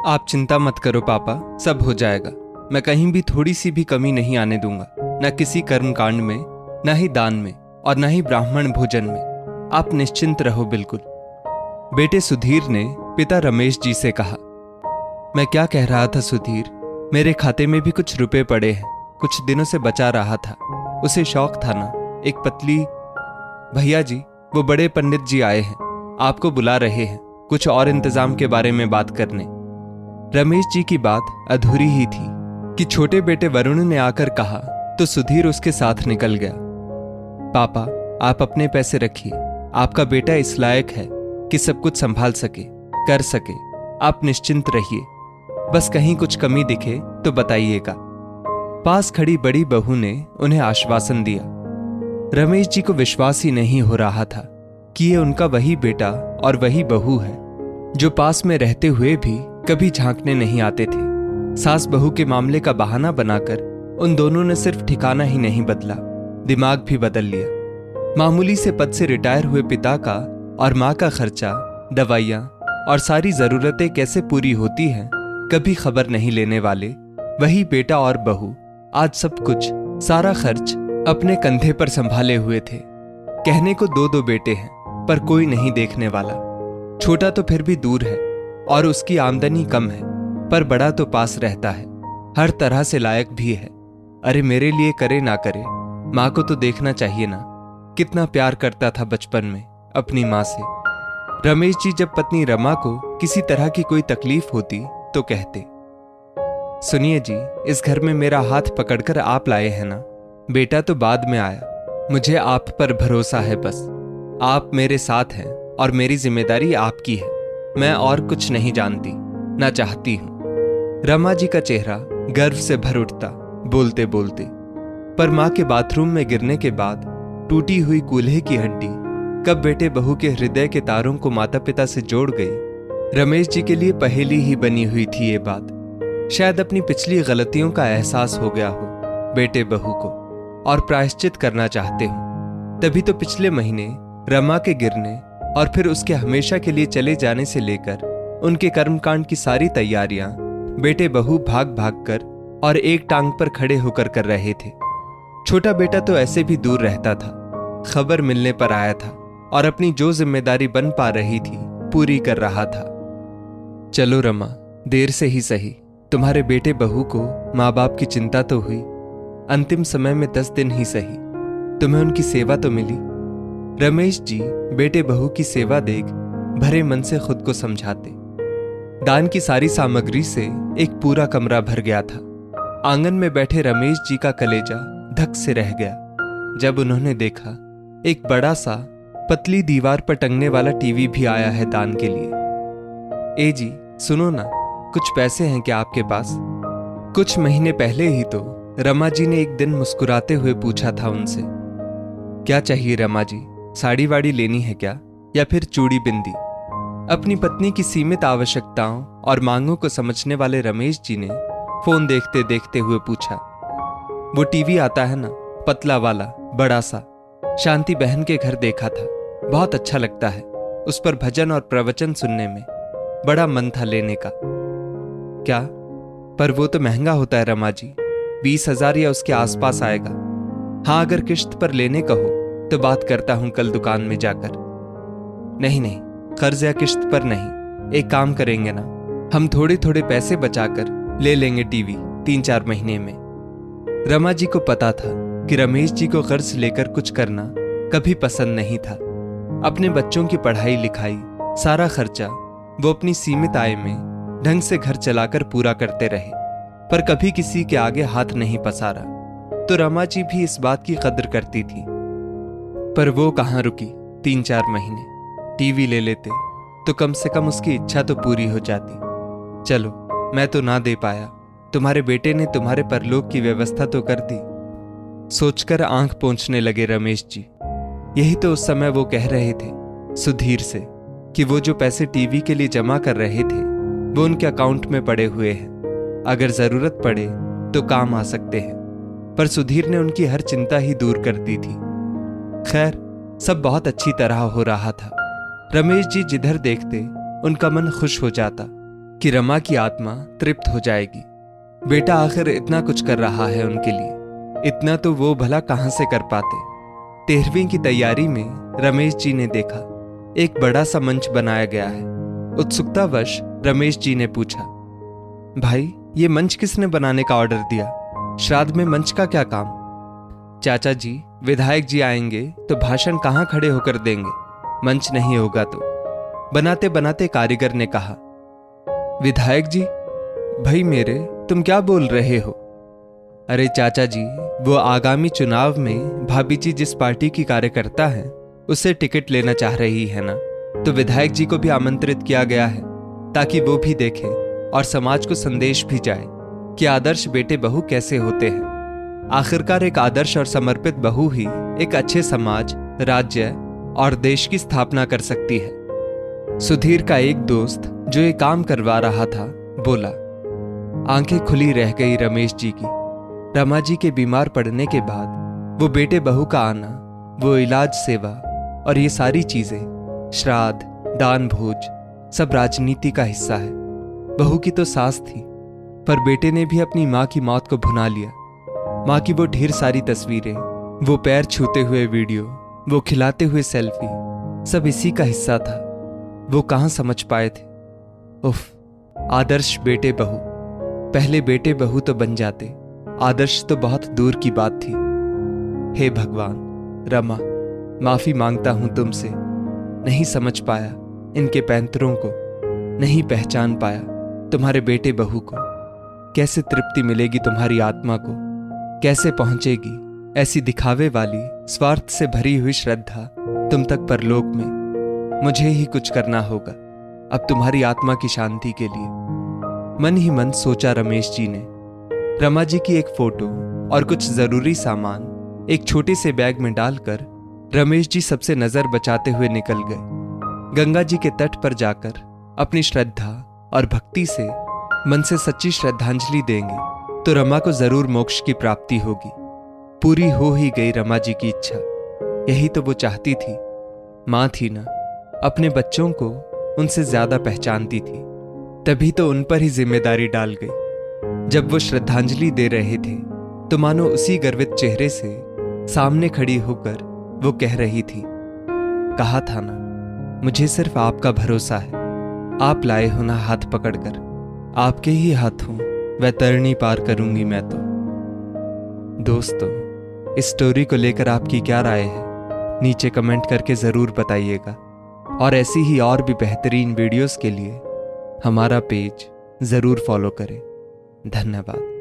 आप चिंता मत करो पापा, सब हो जाएगा। मैं कहीं भी थोड़ी सी भी कमी नहीं आने दूंगा, न किसी कर्मकांड में, न ही दान में, और न ही ब्राह्मण भोजन में। आप निश्चिंत रहो बिल्कुल। बेटे सुधीर ने पिता रमेश जी से कहा। मैं क्या कह रहा था सुधीर, मेरे खाते में भी कुछ रुपए पड़े हैं, कुछ दिनों से बचा रहा था। उसे शौक था ना, एक पतली। भैया जी, वो बड़े पंडित जी आए हैं, आपको बुला रहे हैं कुछ और इंतजाम के बारे में बात करने। रमेश जी की बात अधूरी ही थी कि छोटे बेटे वरुण ने आकर कहा तो सुधीर उसके साथ निकल गया। पापा, आप अपने पैसे रखिए, आपका बेटा इस लायक है कि सब कुछ संभाल सके, कर सके। आप निश्चिंत रहिए, बस कहीं कुछ कमी दिखे तो बताइएगा। पास खड़ी बड़ी बहू ने उन्हें आश्वासन दिया। रमेश जी को विश्वास ही नहीं हो रहा था कि ये उनका वही बेटा और वही बहू है जो पास में रहते हुए भी कभी झांकने नहीं आते थे। सास बहू के मामले का बहाना बनाकर उन दोनों ने सिर्फ ठिकाना ही नहीं बदला, दिमाग भी बदल लिया। मामूली से पद से रिटायर हुए पिता का और माँ का खर्चा, दवाइयाँ और सारी जरूरतें कैसे पूरी होती हैं कभी खबर नहीं लेने वाले वही बेटा और बहू आज सब कुछ, सारा खर्च अपने कंधे पर संभाले हुए थे। कहने को दो दो बेटे हैं, पर कोई नहीं देखने वाला। छोटा तो फिर भी दूर है और उसकी आमदनी कम है, पर बड़ा तो पास रहता है, हर तरह से लायक भी है। अरे मेरे लिए करे ना करे, माँ को तो देखना चाहिए ना, कितना प्यार करता था बचपन में अपनी माँ से। रमेश जी जब पत्नी रमा को किसी तरह की कोई तकलीफ होती तो कहते, सुनिए जी, इस घर में मेरा हाथ पकड़कर आप लाए हैं ना, बेटा तो बाद में आया, मुझे आप पर भरोसा है बस। आप मेरे साथ हैं और मेरी जिम्मेदारी आपकी है। मैं और कुछ नहीं जानती, ना चाहती हूं। रमा जी का चेहरा गर्व से भर उठता बोलते बोलते, पर मां के बाथरूम में गिरने के बाद टूटी हुई कूल्हे की हड्डी कब बेटे बहू के हृदय के तारों को माता पिता से जोड़ गई, रमेश जी के लिए पहेली ही बनी हुई थी ये बात। शायद अपनी पिछली गलतियों का एहसास हो गया हो बेटे बहू को और प्रायश्चित करना चाहते हो। तभी तो पिछले महीने रमा के गिरने और फिर उसके हमेशा के लिए चले जाने से लेकर उनके कर्मकांड की सारी तैयारियां बेटे बहू भाग भाग कर और एक टांग पर खड़े होकर कर रहे थे। छोटा बेटा तो ऐसे भी दूर रहता था, खबर मिलने पर आया था और अपनी जो जिम्मेदारी बन पा रही थी पूरी कर रहा था। चलो रमा, देर से ही सही, तुम्हारे बेटे बहू को माँ बाप की चिंता तो हुई, अंतिम समय में 10 दिन ही सही, तुम्हें उनकी सेवा तो मिली। रमेश जी बेटे बहू की सेवा देख भरे मन से खुद को समझाते। दान की सारी सामग्री से एक पूरा कमरा भर गया था। आंगन में बैठे रमेश जी का कलेजा धक से रह गया जब उन्होंने देखा एक बड़ा सा पतली दीवार पर टंगने वाला टीवी भी आया है दान के लिए। ए जी सुनो ना, कुछ पैसे हैं क्या आपके पास? कुछ महीने पहले ही तो रमा जी ने एक दिन मुस्कुराते हुए पूछा था उनसे, क्या चाहिए रमा जी, साड़ी वाड़ी लेनी है क्या, या फिर चूड़ी बिंदी? अपनी पत्नी की सीमित आवश्यकताओं और मांगों को समझने वाले रमेश जी ने फोन देखते देखते हुए पूछा। वो टीवी आता है ना, पतला वाला बड़ा सा, शांति बहन के घर देखा था, बहुत अच्छा लगता है, उस पर भजन और प्रवचन सुनने में बड़ा मन था लेने का। क्या? पर वो तो महंगा होता है रमा जी, 20,000 या उसके आसपास आएगा। हाँ, अगर किश्त पर लेने कहो तो बात करता हूं कल दुकान में जाकर। नहीं नहीं, कर्ज या किश्त पर नहीं, एक काम करेंगे ना, हम थोड़े थोड़े पैसे बचाकर ले लेंगे टीवी 3-4 महीने में। रमा जी को पता था कि रमेश जी को कर्ज लेकर कुछ करना कभी पसंद नहीं था। अपने बच्चों की पढ़ाई लिखाई सारा खर्चा वो अपनी सीमित आय में ढंग से घर चलाकर पूरा करते रहे, पर कभी किसी के आगे हाथ नहीं पसारा। तो रमा जी भी इस बात की कदर करती थी। पर वो कहाँ रुकी, 3-4 महीने टीवी ले लेते तो कम से कम उसकी इच्छा तो पूरी हो जाती। चलो, मैं तो ना दे पाया, तुम्हारे बेटे ने तुम्हारे परलोक की व्यवस्था तो कर दी। सोचकर आंख पोंछने लगे रमेश जी। यही तो उस समय वो कह रहे थे सुधीर से कि वो जो पैसे टीवी के लिए जमा कर रहे थे वो उनके अकाउंट में पड़े हुए हैं, अगर जरूरत पड़े तो काम आ सकते हैं। पर सुधीर ने उनकी हर चिंता ही दूर कर दी थी। खैर, सब बहुत अच्छी तरह हो रहा था। रमेश जी जिधर देखते उनका मन खुश हो जाता कि रमा की आत्मा तृप्त हो जाएगी। बेटा आखिर इतना कुछ कर रहा है उनके लिए, इतना तो वो भला कहां से कर पाते। 13वीं की तैयारी में रमेश जी ने देखा एक बड़ा सा मंच बनाया गया है। उत्सुकतावश रमेश जी ने पूछा, भाई ये मंच किसने बनाने का ऑर्डर दिया? श्राद्ध में मंच का क्या काम? चाचा जी, विधायक जी आएंगे तो भाषण कहां खड़े होकर देंगे, मंच नहीं होगा तो। बनाते बनाते कारीगर ने कहा, विधायक जी, भाई मेरे तुम क्या बोल रहे हो? अरे चाचा जी, वो आगामी चुनाव में भाभी जी जिस पार्टी की कार्यकर्ता है उससे टिकट लेना चाह रही है ना, तो विधायक जी को भी आमंत्रित किया गया है ताकि वो भी देखें और समाज को संदेश भी जाए कि आदर्श बेटे बहू कैसे होते हैं। आखिरकार एक आदर्श और समर्पित बहू ही एक अच्छे समाज, राज्य और देश की स्थापना कर सकती है। सुधीर का एक दोस्त जो ये काम करवा रहा था बोला। आंखें खुली रह गई रमेश जी की। रमा जी के बीमार पड़ने के बाद वो बेटे बहू का आना, वो इलाज सेवा और ये सारी चीजें, श्राद्ध, दान भोज, सब राजनीति का हिस्सा है। बहू की तो सास थी, पर बेटे ने भी अपनी माँ की मौत को भुना लिया। माँ की वो ढेर सारी तस्वीरें, वो पैर छूते हुए वीडियो, वो खिलाते हुए सेल्फी, सब इसी का हिस्सा था। वो कहाँ समझ पाए थे। उफ, आदर्श बेटे बहू। पहले बेटे बहू तो बन जाते, आदर्श तो बहुत दूर की बात थी। हे भगवान, रमा, माफी मांगता हूं तुमसे। नहीं समझ पाया इनके पैंतरों को, नहीं पहचान पाया तुम्हारे बेटे बहू को। कैसे तृप्ति मिलेगी तुम्हारी आत्मा को, कैसे पहुंचेगी ऐसी दिखावे वाली स्वार्थ से भरी हुई श्रद्धा तुम तक परलोक में। मुझे ही कुछ करना होगा अब तुम्हारी आत्मा की शांति के लिए। मन ही मन सोचा रमेश जी ने। रमा जी की एक फोटो और कुछ जरूरी सामान एक छोटे से बैग में डालकर रमेश जी सबसे नजर बचाते हुए निकल गए। गंगा जी के तट पर जाकर अपनी श्रद्धा और भक्ति से मन से सच्ची श्रद्धांजलि देंगे तो रमा को जरूर मोक्ष की प्राप्ति होगी। पूरी हो ही गई रमा जी की इच्छा। यही तो वो चाहती थी। मां थी ना, अपने बच्चों को उनसे ज्यादा पहचानती थी, तभी तो उन पर ही जिम्मेदारी डाल गई। जब वो श्रद्धांजलि दे रहे थे तो मानो उसी गर्वित चेहरे से सामने खड़ी होकर वो कह रही थी, कहा था ना, मुझे सिर्फ आपका भरोसा है। आप लाए हो ना हाथ पकड़कर, आपके ही हाथों वह तरनी पार करूंगी मैं तो। दोस्तों, इस स्टोरी को लेकर आपकी क्या राय है नीचे कमेंट करके जरूर बताइएगा। और ऐसी ही और भी बेहतरीन वीडियोस के लिए हमारा पेज जरूर फॉलो करें। धन्यवाद।